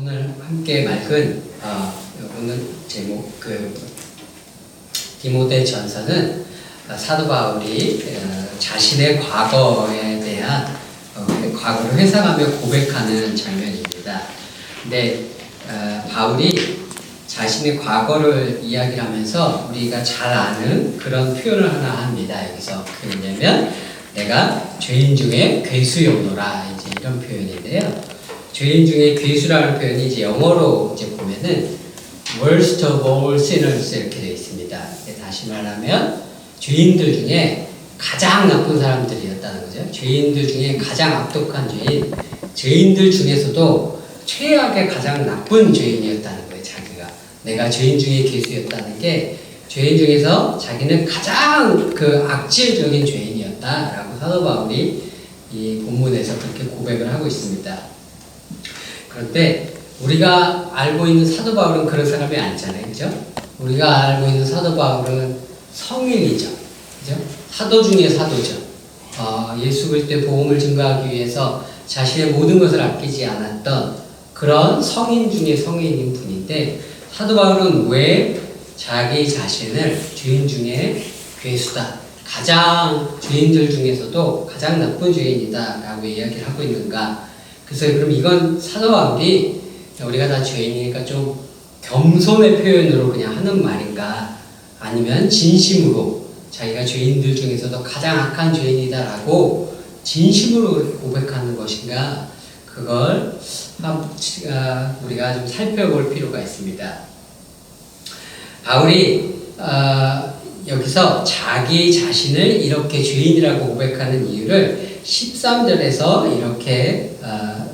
오늘 함께 말은 오늘 제목 디모데 전서는 사도 바울이 자신의 과거에 대한 과거를 회상하며 고백하는 장면입니다. 근데 바울이 자신의 과거를 이야기를 하면서 우리가 잘 아는 그런 표현을 하나 합니다. 여기서 그게 뭐냐면 내가 죄인 중에 괴수였노라, 이제 이런 표현인데요. 죄인 중에 괴수라는 표현이 이제 영어로 이제 보면은 worst of all sinners 이렇게 되어 있습니다. 다시 말하면 죄인들 중에 가장 나쁜 사람들이었다는 거죠. 죄인들 중에 가장 악독한 죄인, 죄인들 중에서도 최악의 가장 나쁜 죄인이었다는 거예요. 자기가 내가 죄인 중에 괴수였다는 게 죄인 중에서 자기는 가장 그 악질적인 죄인이었다라고 사도 바울이 이 본문에서 그렇게 고백을 하고 있습니다. 그런데 우리가 알고 있는 사도 바울은 그런 사람이 아니잖아요. 그죠? 우리가 알고 있는 사도 바울은 성인이죠. 그죠? 사도 중에 사도죠. 예수 그리스도의 복음을 증거하기 위해서 자신의 모든 것을 아끼지 않았던 그런 성인 중에 성인인 분인데, 사도 바울은 왜 자기 자신을 죄인 중에 괴수다, 가장 죄인들 중에서도 가장 나쁜 죄인이다 라고 이야기를 하고 있는가? 그래서 그럼 이건 사도 바울이 우리가 다 죄인이니까 좀 겸손의 표현으로 그냥 하는 말인가, 아니면 진심으로 자기가 죄인들 중에서도 가장 악한 죄인이다라고 진심으로 고백하는 것인가, 그걸 우리가 좀 살펴볼 필요가 있습니다. 바울이 여기서 자기 자신을 이렇게 죄인이라고 고백하는 이유를 13절에서 이렇게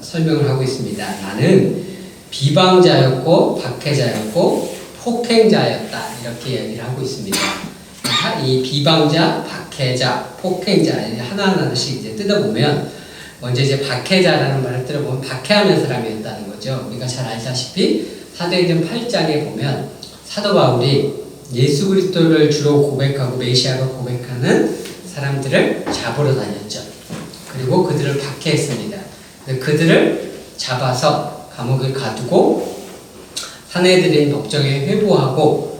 설명을 하고 있습니다. 나는 비방자였고 박해자였고 폭행자였다, 이렇게 얘기를 하고 있습니다. 이 비방자, 박해자, 폭행자 하나하나씩 이제 뜯어보면, 먼저 이제 박해자라는 말을 들어보면 박해하는 사람이었다는 거죠. 우리가 잘 알다시피 사도행전 8장에 보면 사도 바울이 예수 그리스도를 주로 고백하고 메시아로 고백하는 사람들을 잡으러 다녔죠. 그리고 그들을 박해했습니다. 그들을 잡아서 감옥에 가두고 사내들인 법정에 회부하고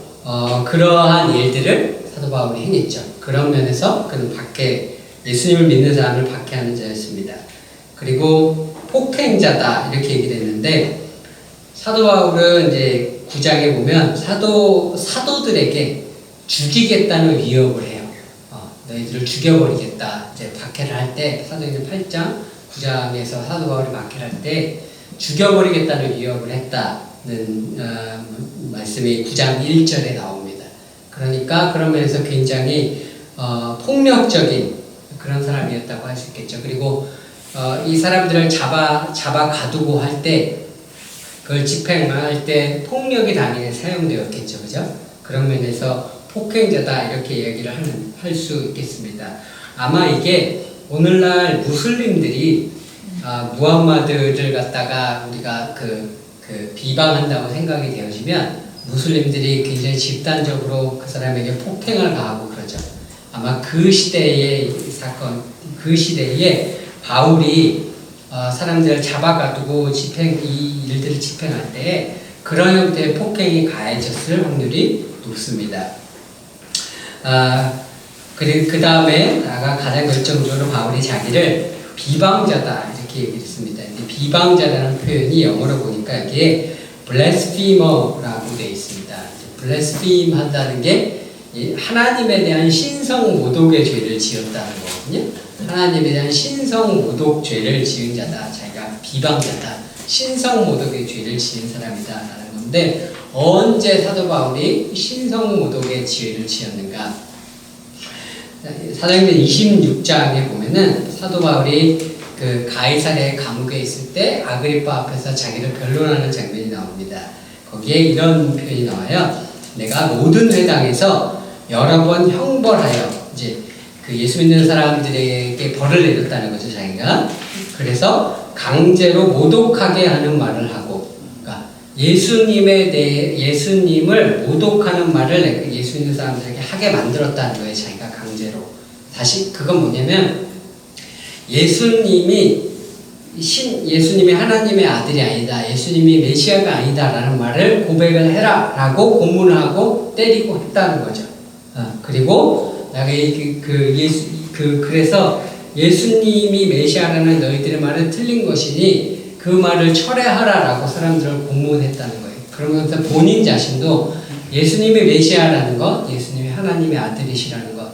그러한 일들을 사도 바울이 행했죠. 그런 면에서 그는 예수님을 믿는 사람을 박해하는 자였습니다. 그리고 폭행자다, 이렇게 얘기를 했는데, 사도 바울은 이제 9장에 보면 사도들에게 죽이겠다는 위협을 해요. 너희들을 죽여버리겠다. 이제 박해를 할 때, 사도행전 8장, 9장에서 사도 바울이 박해를 할 때 죽여버리겠다는 위협을 했다는 말씀이 9장 1절에 나옵니다. 그러니까 그런 면에서 굉장히 폭력적인 그런 사람이었다고 할 수 있겠죠. 그리고 이 사람들을 잡아 가두고 할 때, 그걸 집행할 때 폭력이 당연히 사용되었겠죠. 그죠? 그런 면에서 폭행자다, 이렇게 얘기를 할 수 있겠습니다. 아마 이게 오늘날 무슬림들이 무함마드를 갖다가 우리가 비방한다고 생각이 되어지면 무슬림들이 굉장히 집단적으로 그 사람에게 폭행을 가하고 그러죠. 아마 그 시대의 사건, 그 시대에 바울이 사람들을 잡아가두고 이 일들을 집행할 때 그런 형태의 폭행이 가해졌을 확률이 높습니다. 그리고 그 다음에 가장 결정적으로 바울이 자기를 비방자다, 이렇게 얘기를 했습니다. 비방자라는 표현이 영어로 보니까 여기에 blasphemer라고 되어 있습니다. blaspheme 한다는 게 하나님에 대한 신성 모독의 죄를 지었다는 거거든요. 하나님에 대한 신성 모독 죄를 지은 자다, 자기가 비방자다, 신성 모독의 죄를 지은 사람이다 라는 건데, 언제 사도 바울이 신성 모독의 죄를 지었는가? 사도행전 26장에 보면은 사도 바울이 그 가이사랴 감옥에 있을 때 아그리파 앞에서 자기를 변론하는 장면이 나옵니다. 거기에 이런 표현이 나와요. 내가 모든 회당에서 여러 번 형벌하여, 이제 그 예수 믿는 사람들에게 벌을 내렸다는 거죠, 자기가. 그래서 강제로 모독하게 하는 말을 하고, 그러니까 예수님을 모독하는 말을 예수 믿는 사람들에게 하게 만들었다는 거예요, 자기가 강제로. 다시 그건 뭐냐면, 예수님이 예수님이 하나님의 아들이 아니다, 예수님이 메시아가 아니다라는 말을 고백을 해라라고 고문하고 때리고 했다는 거죠. 그리고 그래서 예수님이 메시아라는 너희들의 말은 틀린 것이니 그 말을 철회하라라고 사람들을 고문했다는 거예요. 그러면서 본인 자신도 예수님이 메시아라는 것, 예수님이 하나님의 아들이시라는 것,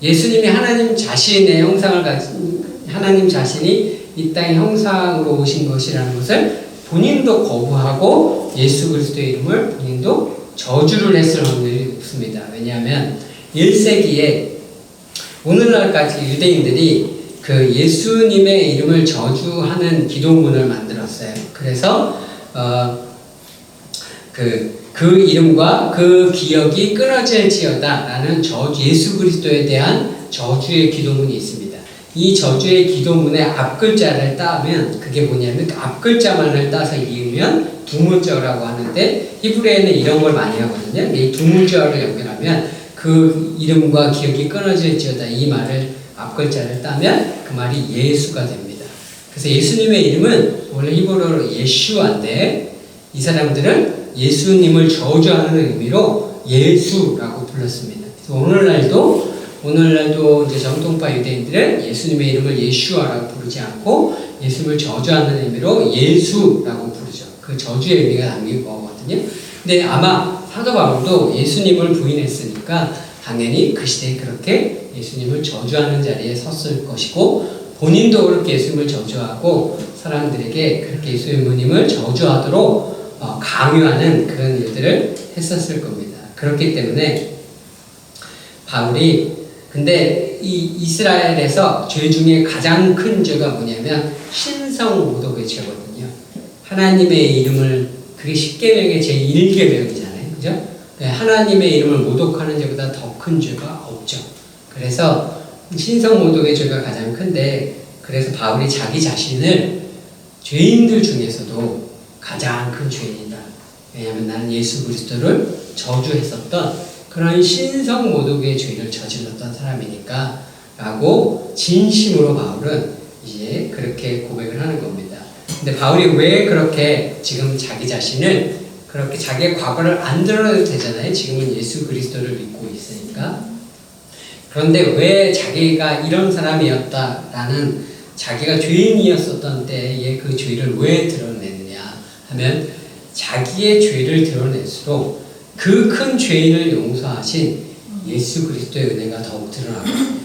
예수님이 하나님 자신의 형상을 가진 하나님 자신이 이 땅의 형상으로 오신 것이라는 것을 본인도 거부하고 예수 그리스도의 이름을 본인도 저주를 했을 확률이 높습니다. 왜냐하면 1세기에 오늘날까지 유대인들이 그 예수님의 이름을 저주하는 기도문을 만들었어요. 그래서 그 이름과 그 기억이 끊어질지어다 라는 예수 그리스도에 대한 저주의 기도문이 있습니다. 이 저주의 기도문의 앞글자를 따면 그게 뭐냐면 그 앞글자만을 따서 이으면 두문자라고 하는데 히브리어에는 이런 걸 많이 하거든요. 이 두문자를 연결하면 그 이름과 기억이 끊어질지어다 이 말을 앞글자를 따면 그 말이 예수가 됩니다. 그래서 예수님의 이름은 원래 히브리어로 예슈아인데 이 사람들은 예수님을 저주하는 의미로 예수라고 불렀습니다. 그래서 오늘날도 이제 정통파 유대인들은 예수님의 이름을 예슈아라고 부르지 않고 예수님을 저주하는 의미로 예수라고 부르죠. 그 저주의 의미가 담긴 거거든요. 근데 아마 사도 바울도 예수님을 부인했으니까 당연히 그 시대에 그렇게 예수님을 저주하는 자리에 섰을 것이고 본인도 그렇게 예수님을 저주하고 사람들에게 그렇게 예수님을 저주하도록 강요하는 그런 일들을 했었을 겁니다. 그렇기 때문에 바울이 근데 이 이스라엘에서 죄 중에 가장 큰 죄가 뭐냐면 신성모독의 죄거든요. 하나님의 이름을 그게 10계명의 제1계명이잖아요. 그죠? 하나님의 이름을 모독하는 죄보다 더 큰 죄가 없죠. 그래서 신성모독의 죄가 가장 큰데 그래서 바울이 자기 자신을 죄인들 중에서도 가장 큰 죄인이다. 왜냐하면 나는 예수 그리스도를 저주했었던 그런 신성모독의 죄를 저질렀던 사람이니까 라고 진심으로 바울은 이제 그렇게 고백을 하는 겁니다. 근데 바울이 왜 그렇게 지금 자기 자신을 그렇게 자기의 과거를 안 드러내도 되잖아요. 지금은 예수 그리스도를 믿고 있으니까. 그런데 왜 자기가 이런 사람이었다라는 자기가 죄인이었었던 때에 그 죄를 왜 드러내느냐 하면 자기의 죄를 드러낼수록 그 큰 죄인을 용서하신 예수 그리스도의 은혜가 더욱 드러나거든요.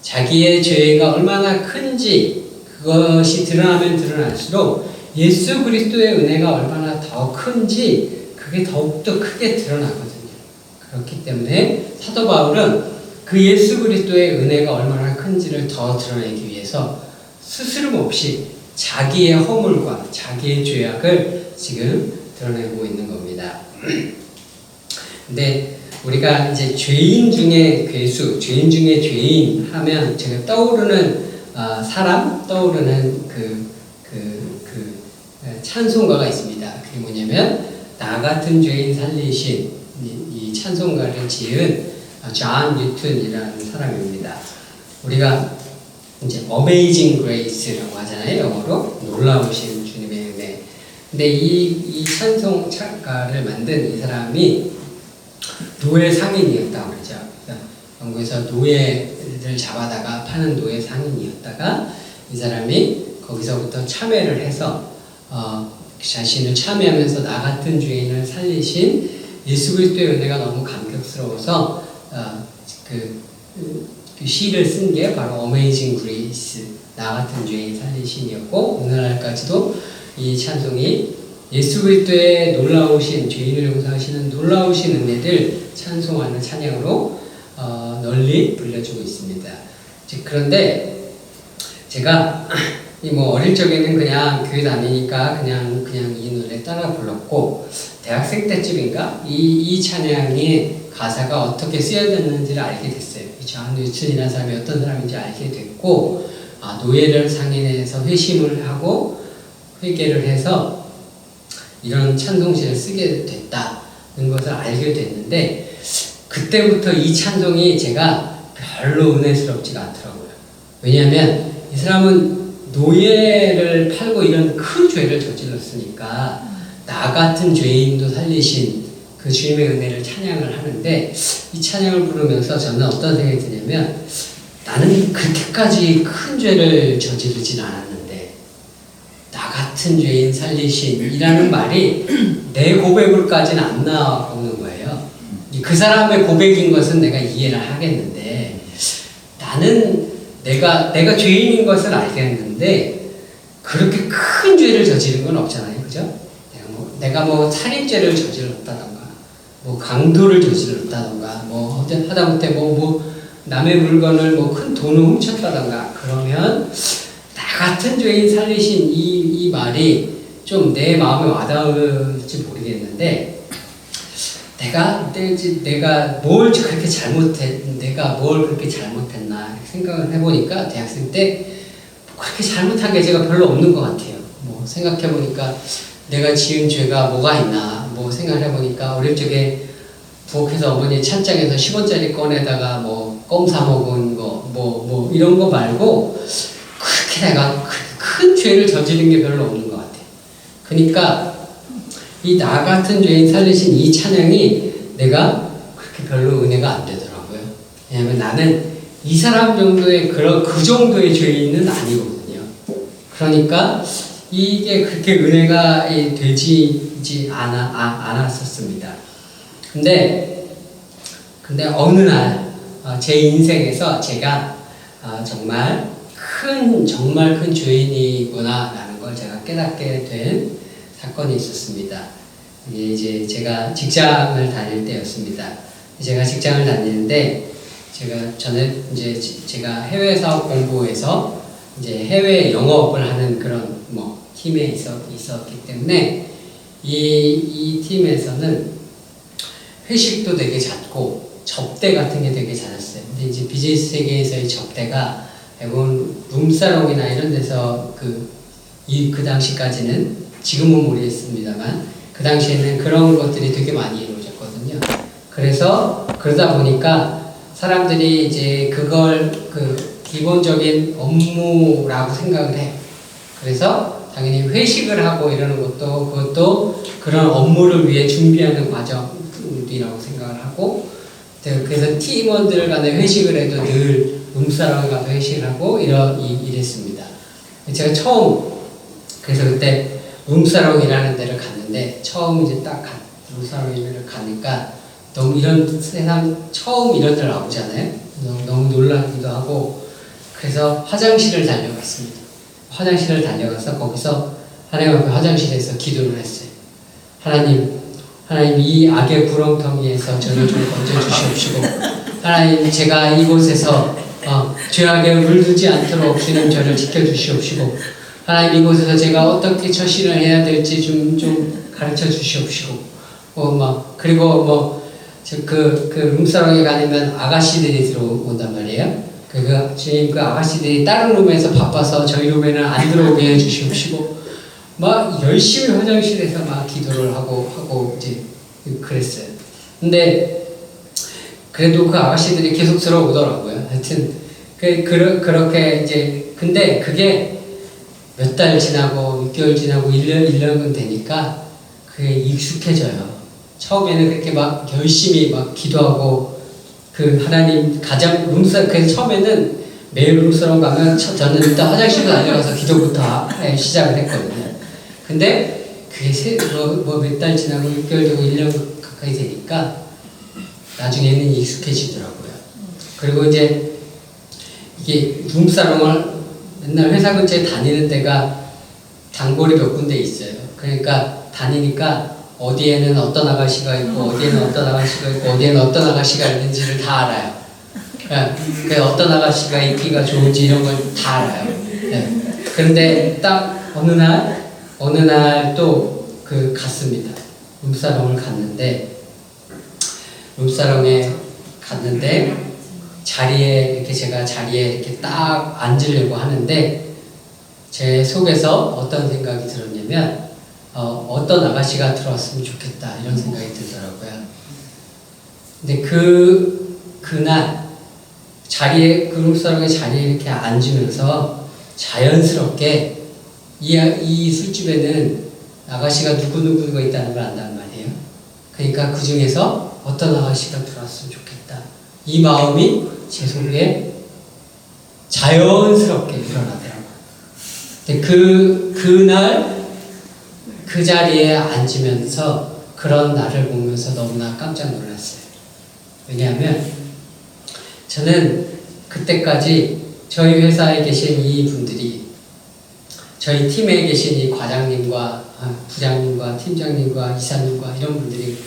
자기의 죄가 얼마나 큰지 그것이 드러나면 드러날수록 예수 그리스도의 은혜가 얼마나 더 큰지 그게 더욱더 크게 드러나거든요. 그렇기 때문에 사도 바울은 그 예수 그리스도의 은혜가 얼마나 큰지를 더 드러내기 위해서 스스럼 없이 자기의 허물과 자기의 죄악을 지금 드러내고 있는 겁니다. 근데 우리가 이제 죄인 중에 괴수, 죄인 중에 죄인 하면 제가 떠오르는 사람, 떠오르는 찬송가가 있습니다. 그게 뭐냐면 나 같은 죄인 살리신 이 찬송가를 지은 존 뉴턴이라는 사람입니다. 우리가 이제 Amazing Grace라고 하잖아요. 영어로 놀라우신 주님의 은혜. 근데 이 찬송가를 만든 이 사람이 노예 상인이었다고 그러죠. 영국에서 노예를 잡아다가 파는 노예 상인이었다가 이 사람이 거기서부터 참회를 해서 자신을 참회하면서 나 같은 죄인을 살리신 예수 그리스도의 은혜가 너무 감격스러워서 그 시를 쓴 게 바로 Amazing Grace, 나 같은 죄인 살리신이었고 오늘날까지도 이 찬송이 예수 그리스도의 놀라우신 죄인을 용서하시는 놀라우신 은혜를 찬송하는 찬양으로 널리 불려주고 있습니다. 그런데 제가 어릴 적에는 그냥 교회 다니니까 그냥 이 노래 따라 불렀고 대학생 때쯤인가 이 찬양의 가사가 어떻게 쓰여졌는지를 알게 됐어요. 존 뉴턴이라는 사람이 어떤 사람인지 알게 됐고 노예를 상인해서 회심을 하고 회개를 해서 이런 찬송시를 쓰게 됐다는 것을 알게 됐는데 그때부터 이 찬송이 제가 별로 은혜스럽지가 않더라고요. 왜냐하면 이 사람은 노예를 팔고 이런 큰 죄를 저질렀으니까 나 같은 죄인도 살리신 그 주님의 은혜를 찬양을 하는데, 이 찬양을 부르면서 저는 어떤 생각이 드냐면, 나는 그렇게까지 큰 죄를 저지르진 않았는데 나 같은 죄인 살리신이라는 말이 내 고백으로까지는 안 나오는 거예요. 그 사람의 고백인 것은 내가 이해를 하겠는데, 나는 내가 죄인인 것을 알겠는데 그렇게 큰 죄를 저지른 건 없잖아요, 그죠? 내가 뭐 살인죄를 저질렀다던가, 뭐 강도를 저질렀다던가, 뭐 하다못해 뭐 남의 물건을 뭐 큰 돈을 훔쳤다던가, 그러면 나 같은 죄인 살리신 이 말이 좀 내 마음에 와닿을지 모르겠는데, 내가 뭘 그렇게 내가 뭘 그렇게 잘못했나 생각을 해보니까 대학생 때 그렇게 잘못한 게 제가 별로 없는 것 같아요. 뭐 생각해보니까 내가 지은 죄가 뭐가 있나 뭐 생각을 해보니까, 어릴 적에 부엌에서 어머니 찬장에서 10원짜리 꺼내다가 뭐 껌 사 먹은 거 뭐 이런 거 말고 그렇게 내가 큰 죄를 저지른 게 별로 없는 것 같아요. 그러니까 이 나 같은 죄인 살리신 이 찬양이 내가 그렇게 별로 은혜가 안 되더라고요. 왜냐면 나는 이 사람 정도의 그 정도의 죄인은 아니거든요. 그러니까 이게 그렇게 은혜가 되지 않았었습니다. 근데 어느 날 제 인생에서 제가 정말 큰 죄인이구나 라는 걸 제가 깨닫게 된 사건이 있었습니다. 이제 제가 직장을 다닐 때였습니다. 제가 직장을 다니는데, 저는 이제 제가 해외 사업 공부에서 이제 해외 영업을 하는 그런 뭐 팀에 있었기 때문에 이 팀에서는 회식도 되게 잦고 접대 같은 게 되게 잦았어요. 근데 이제 비즈니스 세계에서의 접대가 대부분 룸사롱이나 이런 데서 그 당시까지는, 지금은 모르겠습니다만 그 당시에는 그런 것들이 되게 많이 이루어졌거든요. 그러다 보니까 사람들이 이제 그걸 기본적인 업무라고 생각을 해요. 그래서 당연히 회식을 하고 이러는 그것도 그런 업무를 위해 준비하는 과정이라고 생각을 하고, 그래서 팀원들 간에 회식을 해도 늘 룸사롱에 가서 회식을 하고 이랬습니다. 제가 그래서 그때 룸사롱이라는 데를 갔는데, 처음 이제 딱 룸사롱을 가니까 너무 세상 처음 이런 데를 와보잖아요. 너무 놀라기도 하고, 그래서 화장실을 달려갔습니다. 화장실을 달려가서 거기서 하나님 앞에 화장실에서 기도를 했어요. 하나님 이 악의 구렁텅이에서 저를 좀 건져주시옵시고, 하나님 제가 이곳에서 죄악에 물들지 않도록 주님 저를 지켜주시옵시고, 하나님 이곳에서 제가 어떻게 처신을 해야 될지 좀 가르쳐 주시옵시고, 그리고 그 룸사롱에 가면 아가씨들이 들어온단 말이에요. 주님 그 아가씨들이 다른 룸에서 바빠서 저희 룸에는 안 들어오게 해주시옵시고, 막 열심히 화장실에서 막 기도를 하고 이제 그랬어요. 근데 그래도 그 아가씨들이 계속 들어오더라고요. 하여튼 그렇게 이제, 근데 그게 몇 달 지나고 6개월 지나고 1년은 되니까 그게 익숙해져요. 처음에는 그렇게 막 열심히 막 기도하고 하나님 그래서 처음에는 매일 룸사롱 가면 저는 일단 화장실에 달려가서 기도부터 시작을 했거든요. 근데 그게 몇 달 지나고 6개월 되고 1년 가까이 되니까 나중에는 익숙해지더라고요. 그리고 이제 이게 룸사롱을 맨날 회사 근처에 다니는 데가 단골이 몇 군데 있어요. 그러니까 다니니까 어디에는 어떤 아가씨가 있고 어디에는 어떤 아가씨가 있고 어디에는 어떤 아가씨가 있는지를 다 알아요. 그러니까 어떤 아가씨가 인기가 좋은지 이런 걸 다 알아요. 네. 그런데 딱 어느 날 또 갔습니다. 룸사롱에 갔는데 제가 자리에 이렇게 딱 앉으려고 하는데, 제 속에서 어떤 생각이 들었냐면, 어떤 아가씨가 들어왔으면 좋겠다 이런 생각이 들더라고요. 근데 그날 룸사롱의 자리에 이렇게 앉으면서 자연스럽게 이 술집에는 아가씨가 누구누구가 있다는 걸 안단 말이에요. 그러니까 그 중에서 어떤 아가씨가 들어왔으면 좋겠다. 이 마음이 제 속에 자연스럽게 일어나더라고요. 근데 그날 그 자리에 앉으면서 그런 나를 보면서 너무나 깜짝 놀랐어요. 왜냐하면 저는 그때까지 저희 회사에 계신 이 분들이 저희 팀에 계신 이 과장님과 부장님과 팀장님과 이사님과 이런 분들이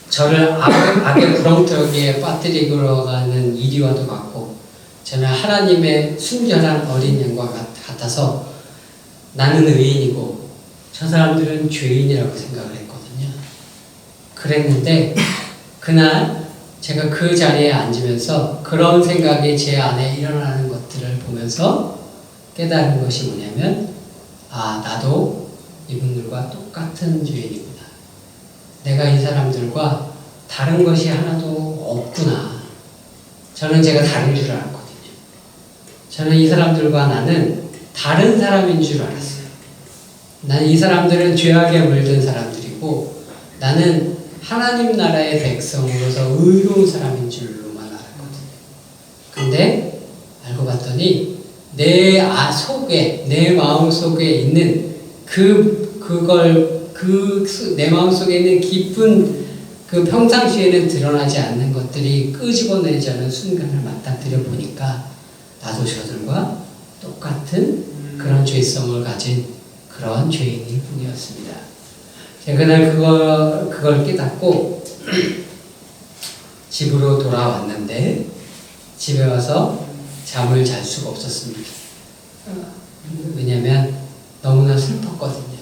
저를 악의 구렁텅이에 빠뜨리러 가는 이리와도 같고 저는 하나님의 순결한 어린 양과 같아서 나는 의인이고 저 사람들은 죄인이라고 생각을 했거든요. 그랬는데 그날 제가 그 자리에 앉으면서 그런 생각이 제 안에 일어나는 것들을 보면서 깨달은 것이 뭐냐면 나도 이분들과 똑같은 죄인이구나. 내가 이 사람들과 다른 것이 하나도 없구나. 저는 제가 다른 줄 알았거든요. 저는 이 사람들과 나는 다른 사람인 줄 알았어요. 나는 이 사람들은 죄악에 물든 사람들이고 나는 하나님 나라의 백성으로서 의로운 사람인 줄로만 알았거든요. 근데 알고 봤더니 내 마음 속에 있는 내 마음 속에 있는 깊은 그 평상시에는 드러나지 않는 것들이 끄집어내자는 순간을 맞닥뜨려 보니까 나도 저들과 똑같은 그런 죄성을 가진 그런 죄인일 뿐이었습니다. 제가 그날 그걸 깨닫고 집으로 돌아왔는데 집에 와서 잠을 잘 수가 없었습니다. 왜냐면 너무나 슬펐거든요.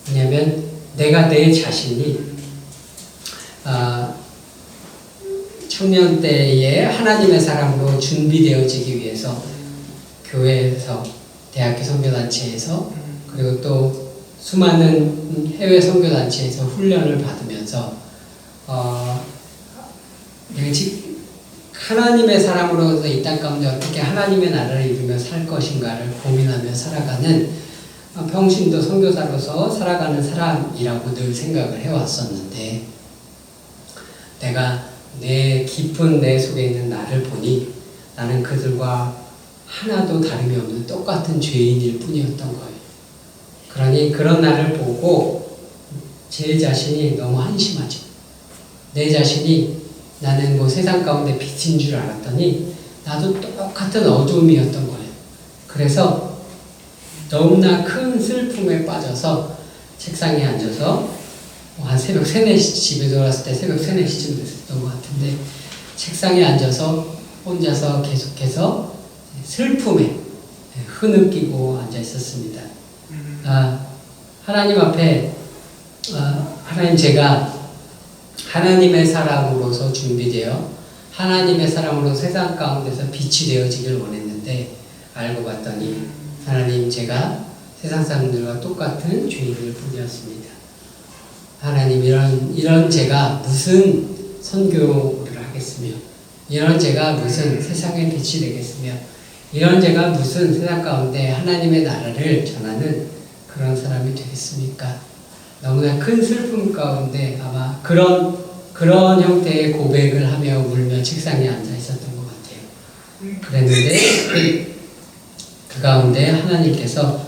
왜냐면 내가 내 자신이 청년 때에 하나님의 사람으로 준비되어지기 위해서 교회에서 대학교 선교단체에서 그리고 또 수많은 해외 선교단체에서 훈련을 받으면서 하나님의 사람으로서 이 땅 가운데 어떻게 하나님의 나라를 이루며 살 것인가를 고민하며 살아가는 평신도 선교사로서 살아가는 사람이라고 늘 생각을 해왔었는데 내가 깊은 내 속에 있는 나를 보니 나는 그들과 하나도 다름이 없는 똑같은 죄인일 뿐이었던 거예요. 그러니 그런 나를 보고 제 자신이 너무 한심하죠. 내 자신이 나는 뭐 세상 가운데 빛인 줄 알았더니 나도 똑같은 어둠이었던 거예요. 그래서 너무나 큰 슬픔에 빠져서 책상에 앉아서 한 새벽 3, 4시 집에 돌아왔을 때 새벽 3, 4시쯤 됐었던 것 같은데 책상에 앉아서 혼자서 계속해서 슬픔에 흐느끼고 앉아 있었습니다. 하나님 앞에 하나님 제가 하나님의 사람으로서 준비되어 하나님의 사람으로 세상 가운데서 빛이 되어지길 원했는데 알고 봤더니 하나님 제가 세상 사람들과 똑같은 죄인일 뿐이었습니다. 하나님 이런 제가 무슨 선교를 하겠으며 이런 제가 무슨 세상의 빛이 되겠으며 이런 제가 무슨 세상 가운데 하나님의 나라를 전하는 그런 사람이 되겠습니까? 너무나 큰 슬픔 가운데 아마 그런 형태의 고백을 하며 울며 책상에 앉아 있었던 것 같아요. 그랬는데 그 가운데 하나님께서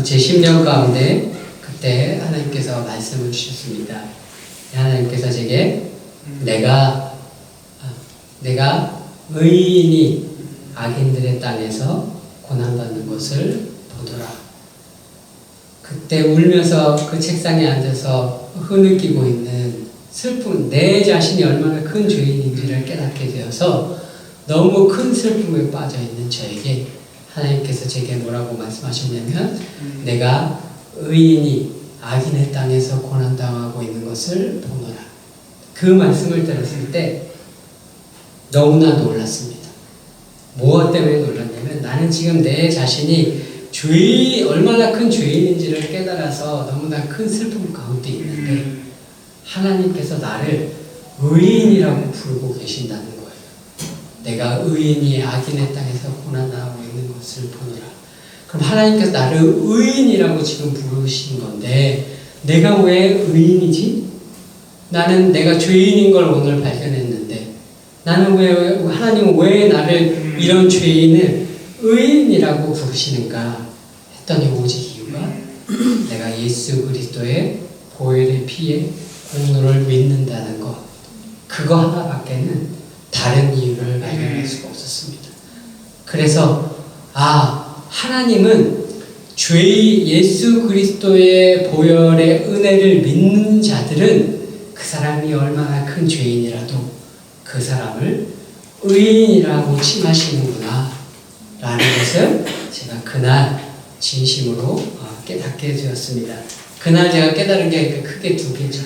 제 심령 가운데 그때 하나님께서 말씀을 주셨습니다. 하나님께서 제게 내가 의인이 악인들의 땅에서 고난받는 것을 보더라. 그때 울면서 그 책상에 앉아서 흐느끼고 있는 슬픔, 내 자신이 얼마나 큰 죄인인지를 깨닫게 되어서 너무 큰 슬픔에 빠져 있는 저에게 하나님께서 제게 뭐라고 말씀하셨냐면 내가 의인이 악인의 땅에서 고난당하고 있는 것을 보노라. 그 말씀을 들었을 때 너무나 놀랐습니다. 무엇 때문에 놀랐냐면 나는 지금 내 자신이 얼마나 큰 죄인인지를 깨달아서 너무나 큰 슬픔 가운데 있는데 하나님께서 나를 의인이라고 부르고 계신다는 거예요. 내가 의인이 악인의 땅에서 고난당하고 있는 것을 보노라. 그럼 하나님께서 나를 의인이라고 지금 부르신 건데 내가 왜 의인이지? 나는 내가 죄인인 걸 오늘 발견했는데 나는 하나님은 왜 나를 이런 죄인을 의인이라고 부르시는가 했더니 오직 이유가 내가 예수 그리스도의 보혈의 피에 공로를 믿는다는 것, 그거 하나밖에는 다른 이유를 발견할 수가 없었습니다. 그래서 하나님은 예수 그리스도의 보혈의 은혜를 믿는 자들은 그 사람이 얼마나 큰 죄인이라도 그 사람을 의인이라고 칭하시는구나 라는 것을 제가 그날 진심으로 깨닫게 되었습니다. 그날 제가 깨달은 게 크게 두 개죠.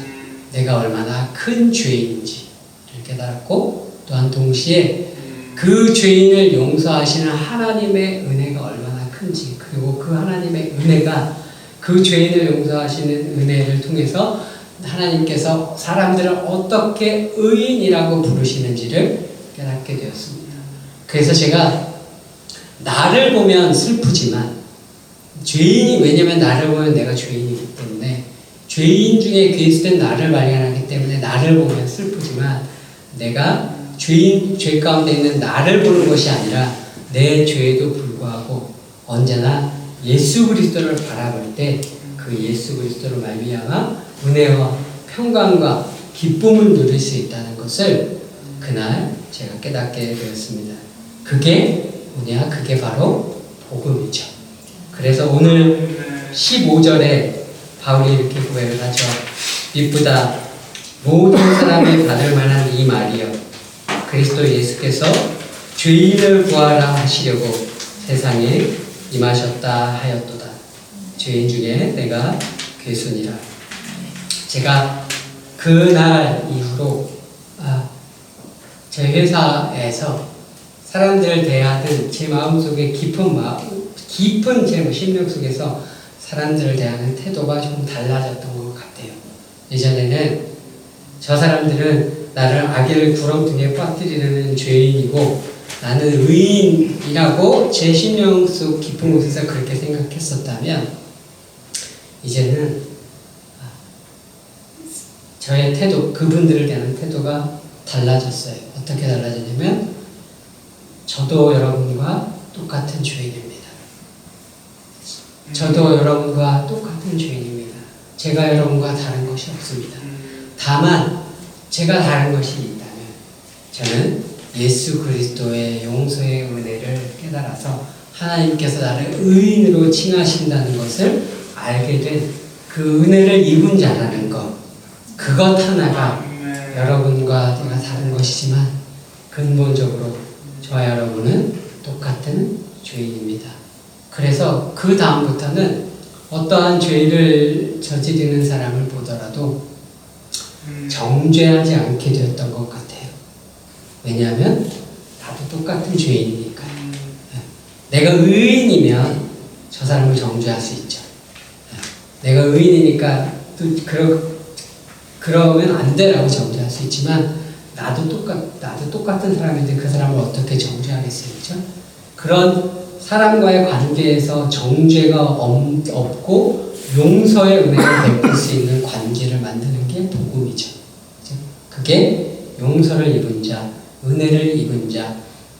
내가 얼마나 큰 죄인인지를 깨달았고, 또한 동시에 그 죄인을 용서하시는 하나님의 은혜가 얼마나 큰지, 그리고 그 하나님의 은혜가 그 죄인을 용서하시는 은혜를 통해서 하나님께서 사람들을 어떻게 의인이라고 부르시는지를 깨닫게 되었습니다. 그래서 제가 나를 보면 슬프지만 왜냐면 나를 보면 내가 죄인이기 때문에, 죄인 중에 그리스도인 나를 발견하기 때문에 나를 보면 슬프지만, 내가 죄 가운데 있는 나를 보는 것이 아니라 내 죄에도 불구하고 언제나 예수 그리스도를 바라볼 때 그 예수 그리스도로 말미암아 은혜와 평강과 기쁨을 누릴 수 있다는 것을 그날 제가 깨닫게 되었습니다. 그게 뭐냐? 그게 바로 복음이죠. 그래서 오늘 15절에 바울이 이렇게 고백을 하죠. 이쁘다 모든 사람이 받을 만한 이 말이여, 그리스도 예수께서 죄인을 구하라 하시려고 세상에 임하셨다 하였도다. 죄인 중에 내가 괴순이라. 제가 그날 이후로 저희 회사에서 사람들을 대하는 제 마음속에 깊은 제 심령 속에서 사람들을 대하는 태도가 좀 달라졌던 것 같아요. 예전에는 저 사람들은 나를 악의 구렁텅이에 빠뜨리려는 죄인이고 나는 의인이라고 제 심령 속 깊은 곳에서 그렇게 생각했었다면, 이제는 저의 태도, 그분들을 대하는 태도가 달라졌어요. 어떻게 달라졌냐면, 저도 여러분과 똑같은 죄인입니다. 저도 여러분과 똑같은 죄인입니다. 제가 여러분과 다른 것이 없습니다. 다만 제가 다른 것이 있다면 저는 예수 그리스도의 용서의 은혜를 깨달아서 하나님께서 나를 의인으로 칭하신다는 것을 알게 된 그 은혜를 입은 자라는 것, 그것 하나가 여러분과 제가 다른 것이지만 근본적으로 저와 여러분은 똑같은 죄인입니다. 그래서 그 다음부터는 어떠한 죄를 저지르는 사람을 보더라도 정죄하지 않게 되었던 것 같아요. 왜냐하면 나도 똑같은 죄인이니까요. 내가 의인이면 저 사람을 정죄할 수 있죠. 내가 의인이니까 또 그러면 안 돼라고 정죄할 수 있지만, 나도 똑같은 사람인데 그 사람을 어떻게 정죄하겠습니까? 그런 사람과의 관계에서 정죄가 없고 용서의 은혜를 베풀 수 있는 관계를 만드는 게 복음이죠. 그게 용서를 입은 자, 은혜를 입은 자,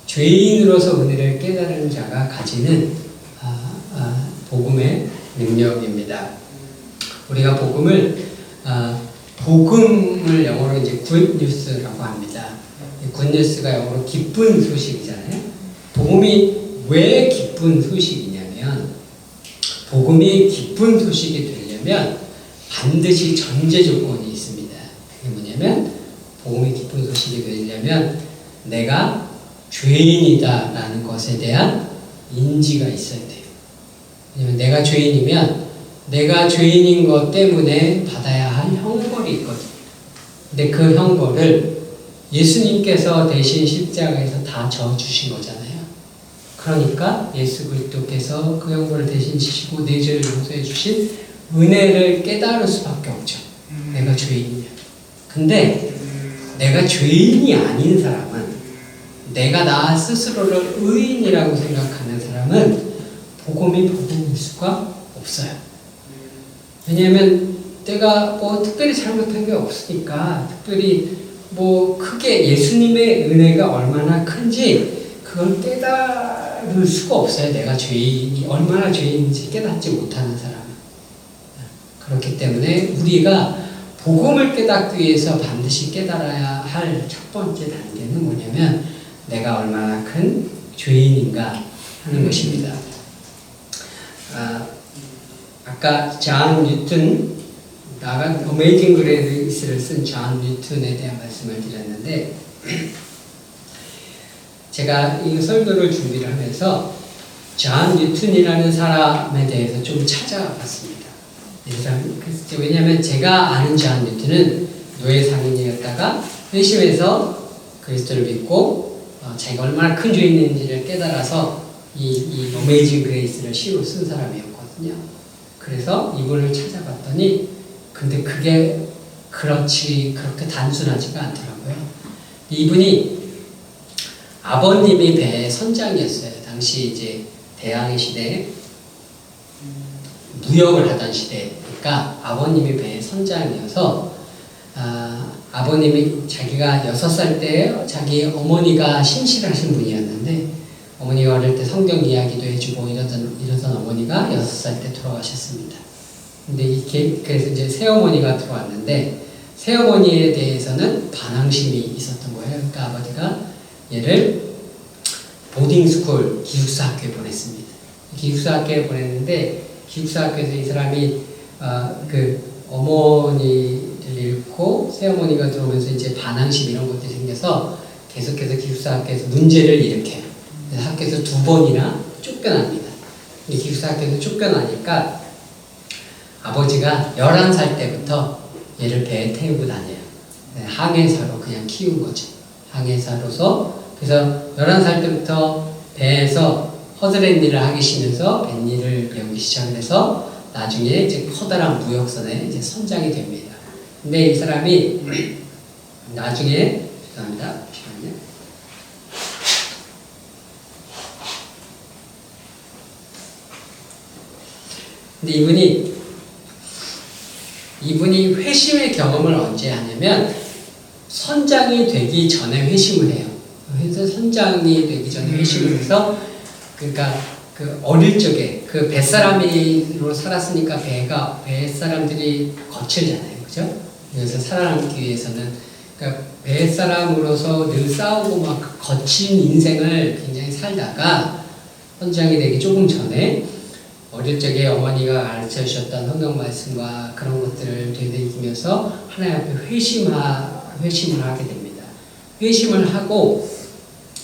죄인으로서 은혜를 깨달은 자가 가지는 복음의 능력입니다. 우리가 복음을 영어로 이제 굿뉴스라고 합니다. 굿뉴스가 영어로 기쁜 소식이잖아요. 복음이 왜 기쁜 소식이냐면, 복음이 기쁜 소식이 되려면 반드시 전제 조건이 있습니다. 그게 뭐냐면, 복음이 기쁜 소식이 되려면 내가 죄인이다라는 것에 대한 인지가 있어야 돼요. 왜냐면 내가 죄인이면 내가 죄인인 것 때문에 받아야 할 형벌이 있거든요. 근데 그 형벌을 예수님께서 대신 십자가에서 다 져주신 거잖아요. 그러니까 예수 그리스도께서 그 형벌을 대신 지시고 내 죄를 용서해 주신 은혜를 깨달을 수밖에 없죠. 내가 죄인이면. 근데 내가 죄인이 아닌 사람은 내가 나 스스로를 의인이라고 생각하는 사람은 복음이 복음일 수가 없어요. 왜냐하면 내가 뭐 특별히 잘못한 게 없으니까, 특별히 뭐 크게 예수님의 은혜가 얼마나 큰지 그걸 깨달을 수가 없어요. 내가 죄인이 얼마나 죄인인지 깨닫지 못하는 사람은. 그렇기 때문에 우리가 복음을 깨닫기 위해서 반드시 깨달아야 할 첫 번째 단계는 뭐냐면 내가 얼마나 큰 죄인인가 하는 것입니다. 아까 존 뉴턴, 나가 어메이징 그레이스를 쓴 존 뉴턴에 대한 말씀을 드렸는데, 제가 이 설교를 준비를 하면서 존 뉴턴이라는 사람에 대해서 좀 찾아봤습니다. 왜냐하면 제가 아는 존 뉴턴은 노예 상인이었다가 회심해서 그리스도를 믿고 자기가 얼마나 큰 죄인인지를 깨달아서 이 어메이징 그레이스를 시로 쓴 사람이었거든요. 그래서 이분을 찾아봤더니 근데 그게 그렇게 단순하지가 않더라고요. 이분이 아버님이 배 선장이었어요. 당시 이제 대항해 시대에 무역을 하던 시대니까 아버님이 배 선장이어서 아버님이 자기가 6살 때 자기 어머니가 신실하신 분이었는데, 어머니가 어릴 때 성경 이야기도 해주고 이러던 어머니가 6살 때 돌아가셨습니다. 근데 그래서 이제 새어머니가 들어왔는데, 새어머니에 대해서는 반항심이 있었던 거예요. 그러니까 아버지가 얘를 보딩스쿨 기숙사 학교에 보냈습니다. 기숙사 학교에 보냈는데, 기숙사 학교에서 이 사람이 그 어머니를 잃고 새어머니가 들어오면서 이제 반항심 이런 것들이 생겨서 계속해서 기숙사 학교에서 문제를 일으켜요. 그래서 학교에서 2번이나 쫓겨납니다. 기숙사 학교에서 쫓겨나니까 아버지가 11살 때부터 얘를 배에 태우고 다녀요. 항해사로 그냥 키운 거죠. 항해사로서. 그래서 11살 때부터 배에서 허드렛 일을 하기 싫으면서 뱃일을 배우기 시작을 해서 나중에 이제 커다란 무역선에 이제 선장이 됩니다. 근데 이 사람이 나중에, 죄송합니다. 잠시만요. 근데 이분이 회심의 경험을 언제 하냐면 선장이 되기 전에 회심을 해요. 그래서 선장이 되기 전에 회심을 해서, 그러니까 그 어릴 적에 그 뱃사람으로 살았으니까 뱃사람들이 거칠잖아요, 그죠? 그래서 살아남기 위해서는, 그러니까 뱃사람으로서 늘 싸우고 막 거친 인생을 굉장히 살다가 선장이 되기 조금 전에 어릴 적에 어머니가 가르쳐 주셨던 성경 말씀과 그런 것들을 되새기면서 하나님 앞에 회심을 하게 됩니다. 회심을 하고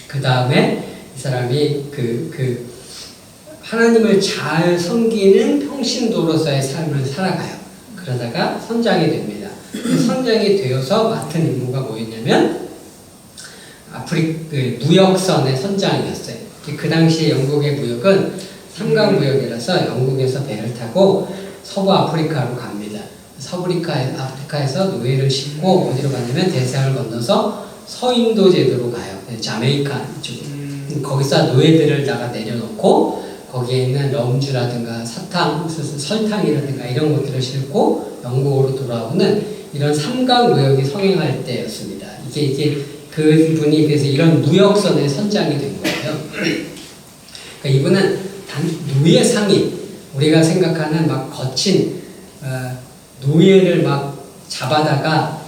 그 다음에 이 사람이 하나님을 잘 섬기는 평신도로서의 삶을 살아가요. 그러다가 선장이 됩니다. 선장이 되어서 맡은 임무가 뭐였냐면 무역선의 선장이었어요. 그 당시에 영국의 무역은 삼강무역이라서 영국에서 배를 타고 서부 아프리카로 갑니다. 아프리카에서 노예를 싣고 어디로 가냐면 대서양을 건너서 서인도 제도로 가요. 자메이카 쪽. 거기서 노예들을 내려놓고 거기에 있는 럼주라든가 설탕이라든가 이런 것들을 싣고 영국으로 돌아오는 이런 삼강무역이 성행할 때였습니다. 이게 그분이 그래서 이런 무역선의 선장이 된 거예요. 그러니까 이분은 노예 상인, 우리가 생각하는 막 거친 노예를 막 잡아다가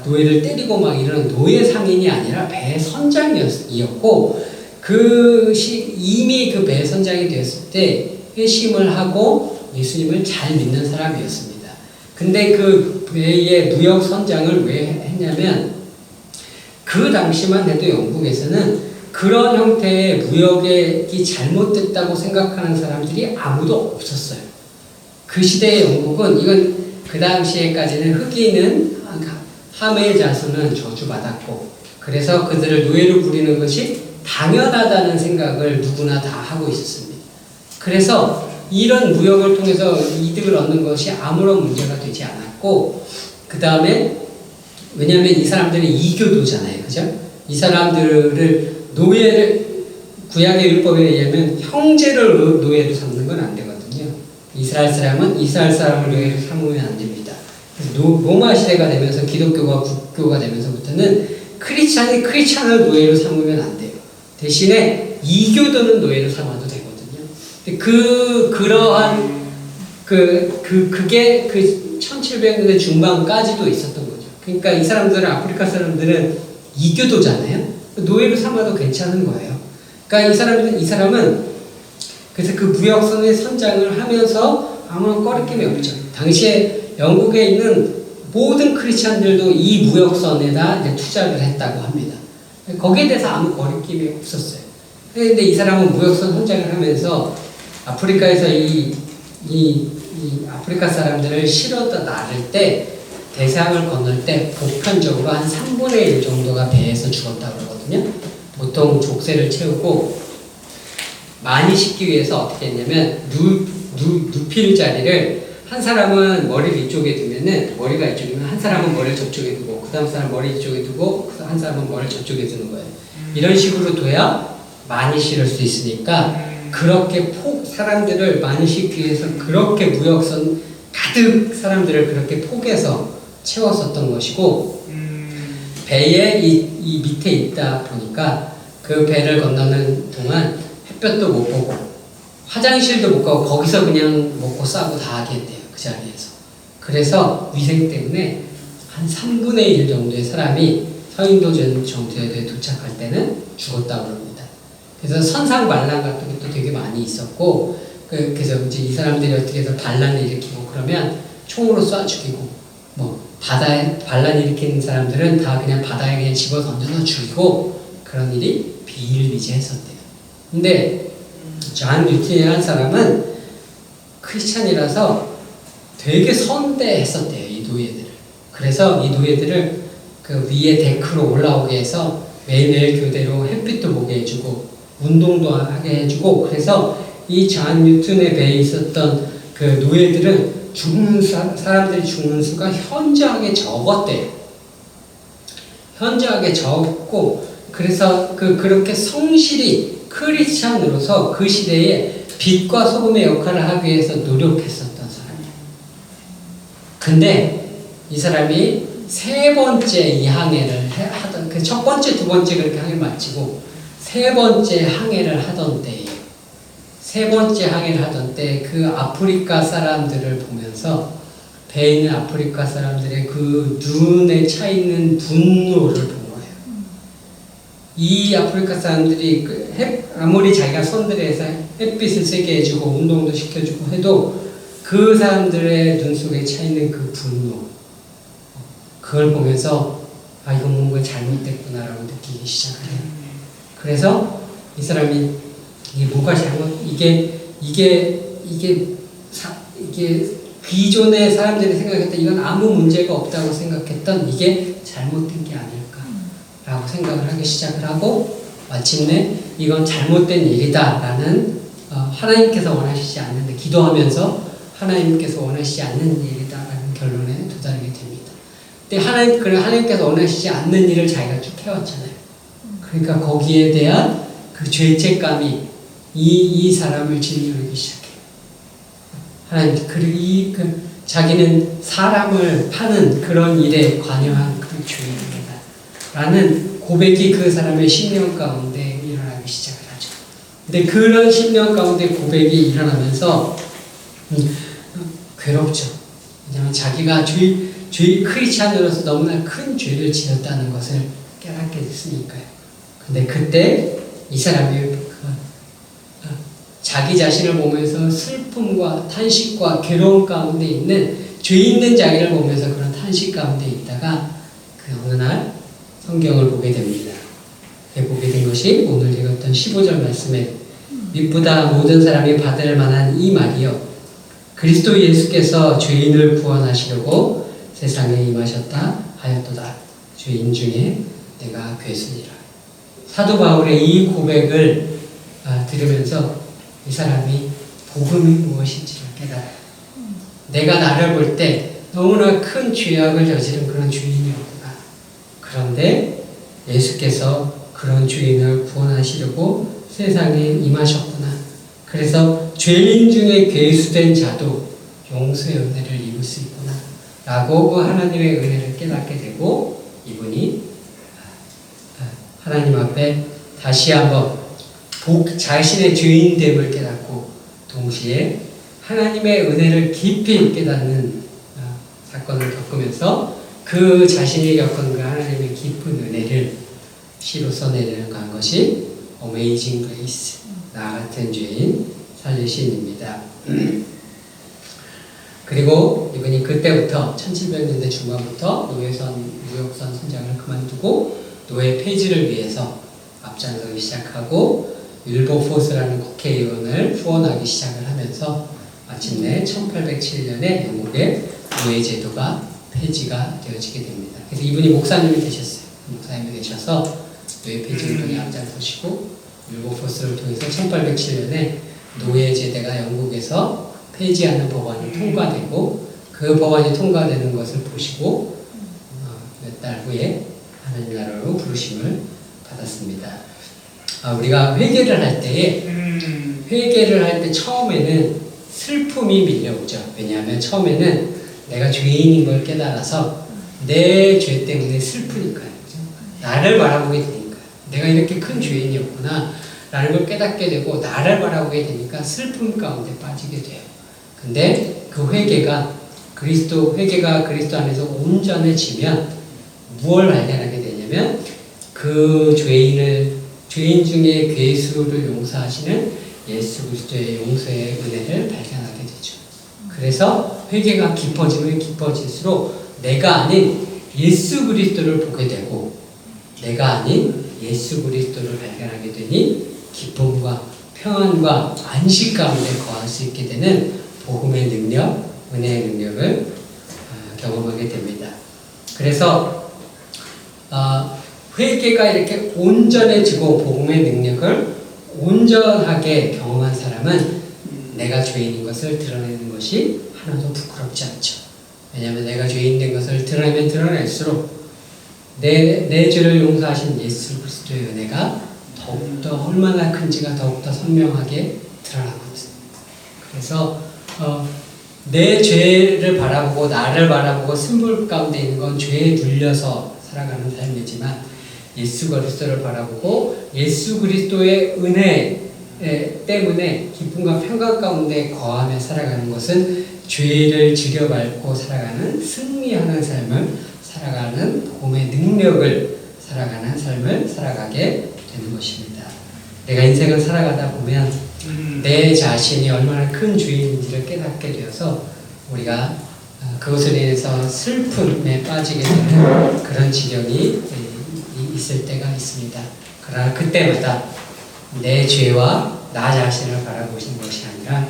노예를 때리고 막 이런 노예 상인이 아니라 배 선장이었고, 이미 그 배 선장이 됐을 때 회심을 하고 예수님을 잘 믿는 사람이었습니다. 근데 그 배의 무역 선장을 왜 했냐면 그 당시만 해도 영국에서는 그런 형태의 무역이 잘못됐다고 생각하는 사람들이 아무도 없었어요. 그 시대의 영국은, 이건 그 당시에까지는 흑인은, 함의 자손은 저주받았고, 그래서 그들을 노예로 부리는 것이 당연하다는 생각을 누구나 다 하고 있었습니다. 그래서 이런 무역을 통해서 이득을 얻는 것이 아무런 문제가 되지 않았고, 그 다음에 왜냐하면 이 사람들이 이교도잖아요, 그죠? 이 사람들을 노예를 구약의 율법에 의하면 형제를 노예로 삼는 건 안 되거든요. 이스라엘 사람은 이스라엘 사람을 노예로 삼으면 안 됩니다. 그래서 로마 시대가 되면서 기독교가 국교가 되면서부터는 크리스찬이 크리스찬을 노예로 삼으면 안 돼요. 대신에 이교도는 노예로 삼아도 되거든요. 그러한 그게 그 1700년대 중반까지도 있었던 거죠. 그러니까 이 사람들은 아프리카 사람들은 이교도잖아요. 노예로 삼아도 괜찮은 거예요. 그러니까 이 사람은 그래서 그 무역선의 선장을 하면서 아무런 꺼리낌이 없죠. 당시에 영국에 있는 모든 크리스찬들도 이 무역선에다 이제 투자를 했다고 합니다. 거기에 대해서 아무 거리낌이 없었어요. 그런데 이 사람은 무역선 선장을 하면서 아프리카에서 이 아프리카 사람들을 실어다 나를 때 대서양을 건널 때 보편적으로 한 3분의 1 정도가 배에서 죽었다고 그러거든요. 보통 족쇄를 채우고 많이 싣기 위해서 어떻게 했냐면 눕힐 자리를 한 사람은 머리를 이쪽에 두면은 머리가 이쪽이면 한 사람은 머리를 저쪽에 두고 그 다음 사람 머리 이쪽에 두고 한 사람은 머리를 저쪽에 두는 거예요. 이런 식으로 둬야 많이 실을 수 있으니까 그렇게 사람들을 많이 싣기 위해서 그렇게 무역선 가득 사람들을 그렇게 폭에서 채웠었던 것이고 배에 이 밑에 있다 보니까 그 배를 건너는 동안 햇볕도 못 보고 화장실도 못 가고 거기서 그냥 먹고 싸고 다 하겠대요. 그 자리에서. 그래서 위생 때문에 한 3분의 1 정도의 사람이 서인도 정도에 도착할 때는 죽었다고 합니다. 그래서 선상 반란 같은 것도 되게 많이 있었고 그래서 이제 이 사람들이 어떻게 해서 반란을 일으키고 그러면 총으로 쏴 죽이고 뭐 바다에 반란 일으키는 사람들은 다 그냥 바다에 그냥 집어 던져서 죽이고 그런 일이 비일비재했었대요. 근데 존 뉴튼이라는 사람은 크리스찬이라서 되게 선대했었대요. 이 노예들을. 그래서 이 노예들을 그 위에 데크로 올라오게 해서 매일매일 교대로 햇빛도 보게 해주고 운동도 하게 해주고 그래서 이 존 뉴튼의 배에 있었던 그 노예들은 사람들이 죽는 수가 현저하게 적었대요. 현저하게 적고 그래서 그렇게 성실히 크리스찬으로서 그 시대에 빛과 소금의 역할을 하기 위해서 노력했었던 사람이에요. 근데 이 사람이 세 번째 이 항해를 하던 그 첫 번째, 두 번째 그렇게 항해를 마치고 세 번째 항해를 하던 때에 세 번째 항해를 하던 때 그 아프리카 사람들을 보면서 배에 있는 아프리카 사람들의 그 눈에 차 있는 분노를 본 거예요. 이 아프리카 사람들이 아무리 자기가 선들에서 햇빛을 쐬게 해주고 운동도 시켜주고 해도 그 사람들의 눈 속에 차 있는 그 분노 그걸 보면서 아 이거 뭔가 잘못됐구나라고 느끼기 시작을 해요. 그래서 이 사람이 이게 뭐가 잘못 이게 기존의 사람들이 생각했던 이건 아무 문제가 없다고 생각했던 이게 잘못된 게 아닐까라고 생각을 하기 시작을 하고 마침내 이건 잘못된 일이다라는 하나님께서 원하시지 않는데 기도하면서 하나님께서 원하시지 않는 일이다라는 결론에 도달하게 됩니다. 근데 하나님께서 원하시지 않는 일을 자기가 쭉 해왔잖아요. 그러니까 거기에 대한 그 죄책감이 이 사람을 짓누르기 시작해요. 하나님, 자기는 사람을 파는 그런 일에 관여한 그 죄인이다. 라는 고백이 그 사람의 심령 가운데 일어나기 시작을 하죠. 근데 그런 심령 가운데 고백이 일어나면서 괴롭죠. 왜냐하면 자기가 크리스찬으로서 너무나 큰 죄를 지었다는 것을 깨닫게 됐으니까요. 근데 그때 이 사람이 자기 자신을 보면서 슬픔과 탄식과 괴로움 가운데 있는 죄 있는 자기를 보면서 그런 탄식 가운데 있다가 그 어느 날 성경을 보게 됩니다. 보게 된 것이 오늘 읽었던 15절 말씀에 믿보다 모든 사람이 받을 만한 이 말이요 그리스도 예수께서 죄인을 구원하시려고 세상에 임하셨다 하였도다. 죄인 중에 내가 괴순이라. 사도 바울의 이 고백을 들으면서 이 사람이 복음이 무엇인지를 깨달아요. 내가 나를 볼 때 너무나 큰 죄악을 저지른 그런 죄인이었구나. 그런데 예수께서 그런 죄인을 구원하시려고 세상에 임하셨구나. 그래서 죄인 중에 괴수된 자도 용서의 은혜를 입을 수 있구나 라고 그 하나님의 은혜를 깨닫게 되고, 이분이 하나님 앞에 다시 한번 자신의 죄인됨을 깨닫고 동시에 하나님의 은혜를 깊이 깨닫는 사건을 겪으면서 그 자신이 겪은 그 하나님의 깊은 은혜를 시로 써내려간 것이 어메이징 그레이스, 나 같은 죄인 살리신입니다. 그리고 이분이 그때부터 1700년대 중반부터 무역선 선장을 그만두고 노예 폐지를 위해서 앞장서기 시작하고 윌버포스라는 국회의원을 후원하기 시작을 하면서 마침내 1807년에 영국의 노예 제도가 폐지가 되어지게 됩니다. 그래서 이분이 목사님이 되셨어요. 목사님이 되셔서 노예 폐지 운동에 앞장서시고 윌버포스를 통해서 1807년에 노예 제도가 영국에서 폐지하는 법안이 통과되고, 그 법안이 통과되는 것을 보시고 몇 달 후에 하나님 나라로 부르심을 받았습니다. 우리가 회개를 할 때 처음에는 슬픔이 밀려오죠. 왜냐하면 처음에는 내가 죄인인 걸 깨달아서 내 죄 때문에 슬프니까요. 나를 바라보게 되니까, 내가 이렇게 큰 죄인이었구나 라는 걸 깨닫게 되고, 나를 바라보게 되니까 슬픔 가운데 빠지게 돼요. 근데 그 회개가 그리스도 안에서 온전해지면 무엇을 발견하게 되냐면, 그 죄인 중에 괴수를 용서하시는 예수 그리스도의 용서의 은혜를 발견하게 되죠. 그래서 회개가 깊어지면 깊어질수록 내가 아닌 예수 그리스도를 보게 되고, 내가 아닌 예수 그리스도를 발견하게 되니 기쁨과 평안과 안식 가운데 거할 수 있게 되는 복음의 능력, 은혜의 능력을 경험하게 됩니다. 그래서 회개가 이렇게 온전해지고 복음의 능력을 온전하게 경험한 사람은 내가 죄인인 것을 드러내는 것이 하나도 부끄럽지 않죠. 왜냐하면 내가 죄인된 것을 드러내면 드러낼수록 내 죄를 용서하신 예수 그리스도의 은혜가 더욱더 얼마나 큰지가 더욱더 선명하게 드러나거든요. 그래서 내 죄를 바라보고 나를 바라보고 승부 가운데 있는 건 죄에 눌려서 살아가는 삶이지만, 예수 그리스도를 바라보고 예수 그리스도의 은혜 때문에 기쁨과 평강 가운데 거하며 살아가는 것은 죄를 지려밟고 살아가는 승리하는 삶을 살아가는 복음의 능력을 살아가는 삶을 살아가게 되는 것입니다. 내가 인생을 살아가다 보면 내 자신이 얼마나 큰 죄인인지를 깨닫게 되어서 우리가 그것을 인해서 슬픔에 빠지게 되는 그런 지경이 있을 때가 있습니다. 그러나 그때마다 내 죄와 나 자신을 바라보신 것이 아니라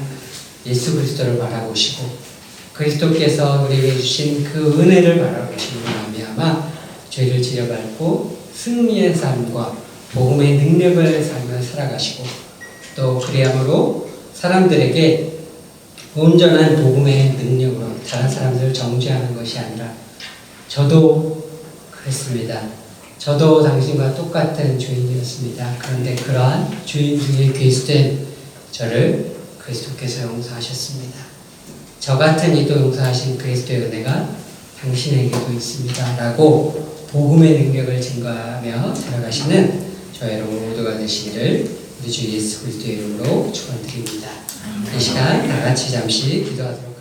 예수 그리스도를 바라보시고 그리스도께서 우리에게 주신 그 은혜를 바라보시는 마음이야마 죄를 지려밟고 승리의 삶과 복음의 능력을 삶을 살아가시고, 또 그리함으로 사람들에게 온전한 복음의 능력으로 다른 사람들을 정죄하는 것이 아니라, 저도 그랬습니다. 저도 당신과 똑같은 죄인이었습니다. 그런데 그러한 죄인 중에 괴수된 저를 그리스도께서 용서하셨습니다. 저 같은 이도 용서하신 그리스도의 은혜가 당신에게도 있습니다 라고 복음의 능력을 증거하며 살아가시는 저 여러분 모두가 되시기를 우리 주 예수 그리스도의 이름으로 축원드립니다. 이 시간 다 같이 잠시 기도하도록